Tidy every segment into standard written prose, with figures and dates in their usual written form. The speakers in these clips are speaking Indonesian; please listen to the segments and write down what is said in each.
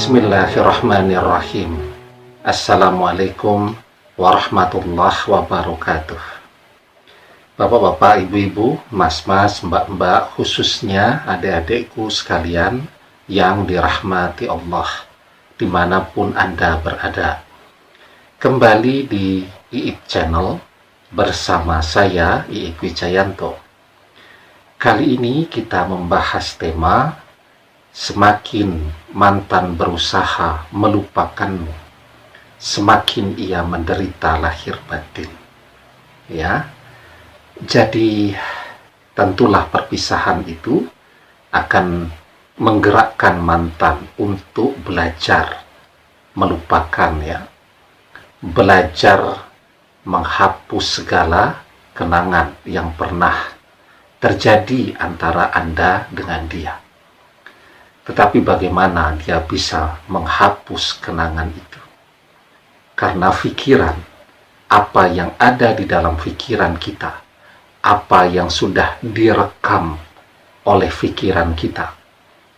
Bismillahirrahmanirrahim. Assalamualaikum warahmatullahi wabarakatuh. Bapak-bapak, ibu-ibu, mas-mas, mbak-mbak, khususnya adik-adikku sekalian yang dirahmati Allah dimanapun Anda berada. Kembali di IIP Channel bersama saya, IIP Wijayanto. Kali ini kita membahas tema semakin mantan berusaha melupakanmu, semakin ia menderita lahir batin. Ya, jadi tentulah perpisahan itu akan menggerakkan mantan untuk belajar melupakan, ya, belajar menghapus segala kenangan yang pernah terjadi antara Anda dengan dia. Tetapi bagaimana dia bisa menghapus kenangan itu? Karena pikiran, apa yang ada di dalam pikiran kita, apa yang sudah direkam oleh pikiran kita,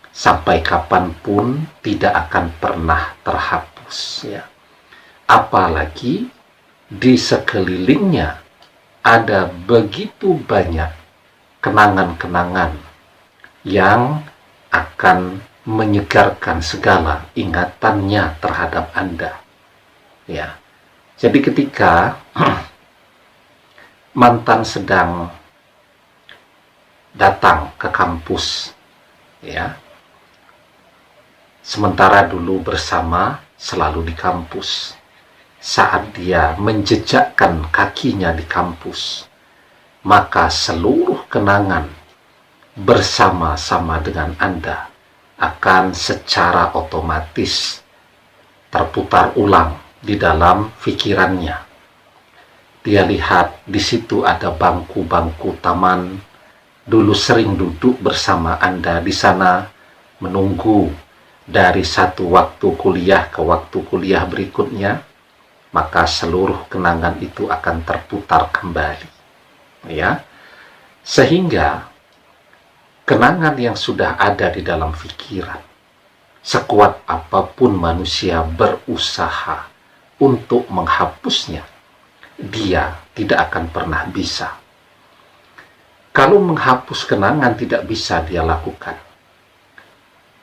sampai kapanpun tidak akan pernah terhapus, ya. Apalagi di sekelilingnya ada begitu banyak kenangan-kenangan yang akan menyegarkan segala ingatannya terhadap Anda, ya. Jadi ketika mantan sedang datang ke kampus, ya, sementara dulu bersama selalu di kampus, saat dia menjejakkan kakinya di kampus, maka seluruh kenangan bersama-sama dengan Anda akan secara otomatis terputar ulang di dalam pikirannya. Dia lihat di situ ada bangku-bangku taman, dulu sering duduk bersama Anda di sana, menunggu dari satu waktu kuliah ke waktu kuliah berikutnya, maka seluruh kenangan itu akan terputar kembali, ya. Sehingga kenangan yang sudah ada di dalam pikiran, sekuat apapun manusia berusaha untuk menghapusnya, dia tidak akan pernah bisa. Kalau menghapus kenangan tidak bisa dia lakukan,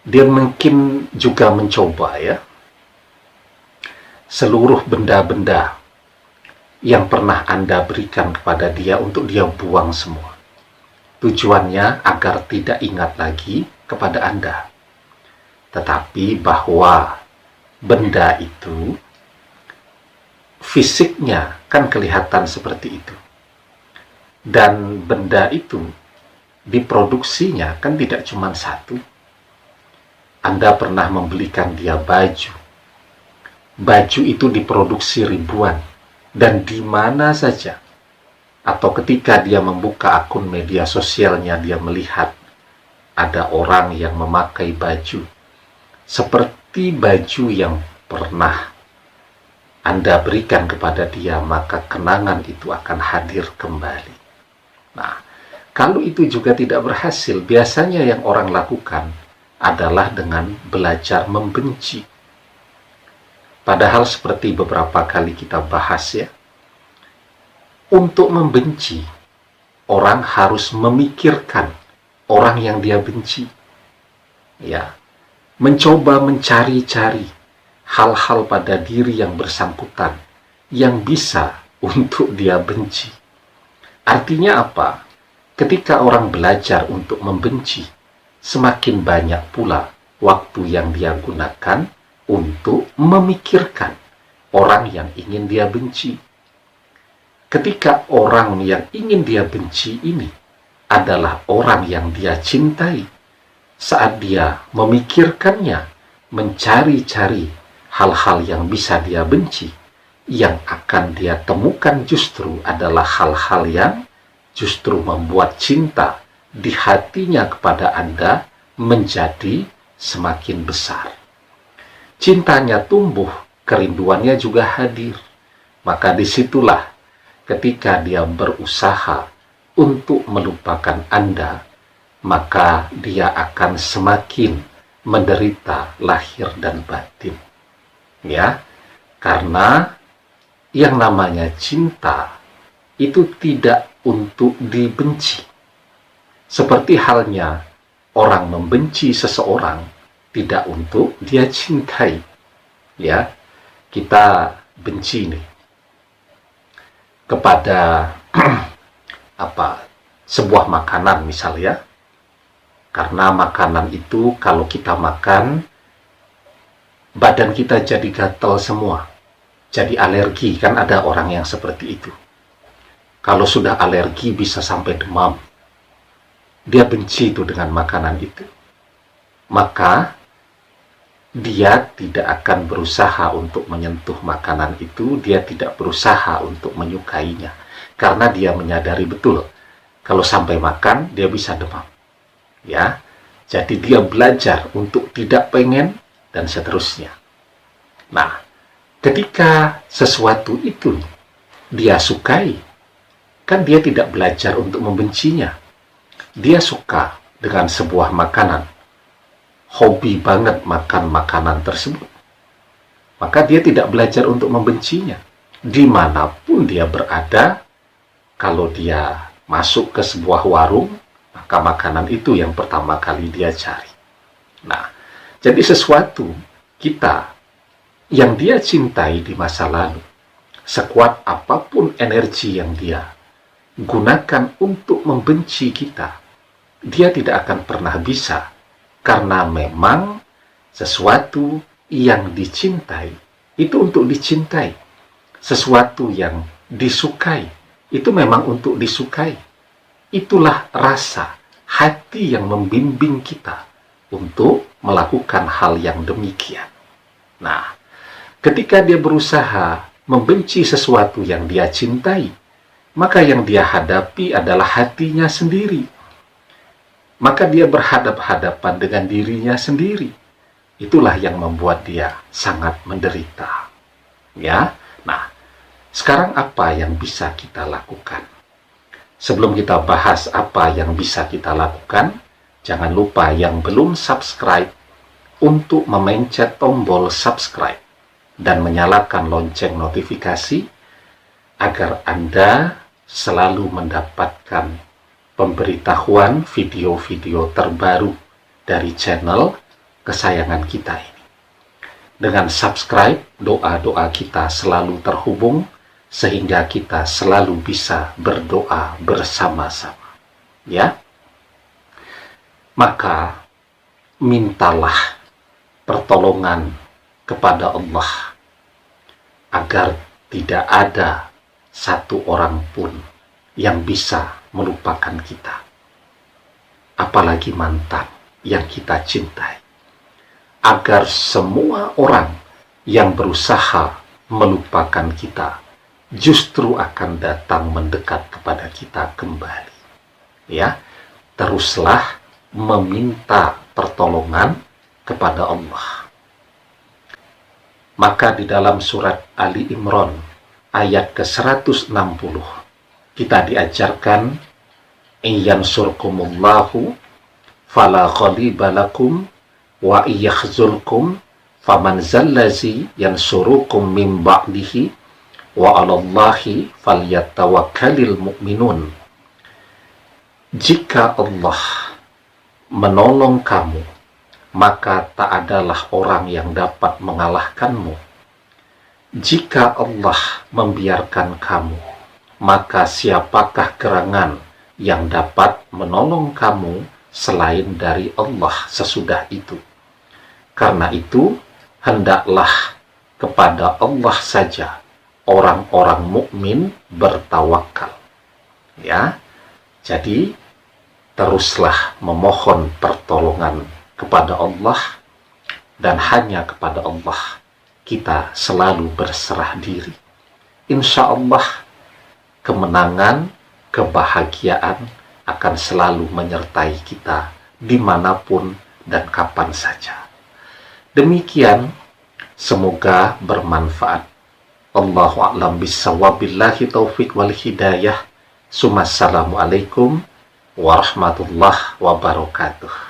dia mungkin juga mencoba, ya, seluruh benda-benda yang pernah Anda berikan kepada dia untuk dia buang semua. Tujuannya agar tidak ingat lagi kepada Anda. Tetapi bahwa benda itu fisiknya kan kelihatan seperti itu, dan benda itu diproduksinya kan tidak cuma satu. Anda pernah membelikan dia baju itu diproduksi ribuan, dan di mana saja, atau ketika dia membuka akun media sosialnya, dia melihat ada orang yang memakai baju seperti baju yang pernah Anda berikan kepada dia, maka kenangan itu akan hadir kembali. Nah, kalau itu juga tidak berhasil, biasanya yang orang lakukan adalah dengan belajar membenci. Padahal seperti beberapa kali kita bahas, ya, untuk membenci, orang harus memikirkan orang yang dia benci, ya, mencoba mencari-cari hal-hal pada diri yang bersangkutan yang bisa untuk dia benci. Artinya apa? Ketika orang belajar untuk membenci, semakin banyak pula waktu yang dia gunakan untuk memikirkan orang yang ingin dia benci. Ketika orang yang ingin dia benci ini adalah orang yang dia cintai, saat dia memikirkannya, mencari-cari hal-hal yang bisa dia benci, yang akan dia temukan justru adalah hal-hal yang justru membuat cinta di hatinya kepada Anda menjadi semakin besar. Cintanya tumbuh, kerinduannya juga hadir. Maka disitulah ketika dia berusaha untuk melupakan Anda, maka dia akan semakin menderita lahir dan batin. Ya, karena yang namanya cinta itu tidak untuk dibenci. Seperti halnya orang membenci seseorang tidak untuk dia cintai. Ya, kita benci nih kepada sebuah makanan misalnya, karena makanan itu kalau kita makan badan kita jadi gatal semua, jadi alergi. Kan ada orang yang seperti itu, kalau sudah alergi bisa sampai demam. Dia benci itu dengan makanan itu, maka dia tidak akan berusaha untuk menyentuh makanan itu, dia tidak berusaha untuk menyukainya, karena dia menyadari betul kalau sampai makan dia bisa demam. Ya, jadi dia belajar untuk tidak pengen dan seterusnya. Nah, ketika sesuatu itu dia sukai, kan dia tidak belajar untuk membencinya. Dia suka dengan sebuah makanan, hobi banget makan makanan tersebut, maka dia tidak belajar untuk membencinya. Dimanapun dia berada, kalau dia masuk ke sebuah warung, maka makanan itu yang pertama kali dia cari. Nah, jadi sesuatu kita yang dia cintai di masa lalu, sekuat apapun energi yang dia gunakan untuk membenci kita, dia tidak akan pernah bisa, karena memang sesuatu yang dicintai itu untuk dicintai. Sesuatu yang disukai itu memang untuk disukai. Itulah rasa hati yang membimbing kita untuk melakukan hal yang demikian. Nah, ketika dia berusaha membenci sesuatu yang dia cintai, maka yang dia hadapi adalah hatinya sendiri. Maka dia berhadap-hadapan dengan dirinya sendiri. Itulah yang membuat dia sangat menderita. Ya, nah, sekarang apa yang bisa kita lakukan? Sebelum kita bahas apa yang bisa kita lakukan, jangan lupa yang belum subscribe untuk memencet tombol subscribe dan menyalakan lonceng notifikasi agar Anda selalu mendapatkan pemberitahuan video-video terbaru dari channel kesayangan kita ini. Dengan subscribe, doa-doa kita selalu terhubung sehingga kita selalu bisa berdoa bersama-sama. Ya. Maka mintalah pertolongan kepada Allah agar tidak ada satu orang pun yang bisa melupakan kita, apalagi mantan yang kita cintai. Agar semua orang yang berusaha melupakan kita justru akan datang mendekat kepada kita kembali. Ya, teruslah meminta pertolongan kepada Allah. Maka di dalam surat Ali Imran ayat ke-160 kita diajarkan, "Iyansurkumullahu fala ghaliba lakum wa iyakhzulkum faman zallazi yansurukum min ba'dihi wa 'alallahi falyatawakkalul mu'minun." Jika Allah menolong kamu, maka tak adalah orang yang dapat mengalahkanmu. Jika Allah membiarkan kamu, maka siapakah gerangan yang dapat menolong kamu selain dari Allah sesudah itu? Karena itu, hendaklah kepada Allah saja orang-orang mukmin bertawakal. Ya, jadi teruslah memohon pertolongan kepada Allah, dan hanya kepada Allah kita selalu berserah diri. Insya Allah kemenangan, kebahagiaan akan selalu menyertai kita dimanapun dan kapan saja. Demikian, semoga bermanfaat. Allahu a'lam bishawab, billahi taufiq wal hidayah. Assalamualaikum warahmatullahi wabarakatuh.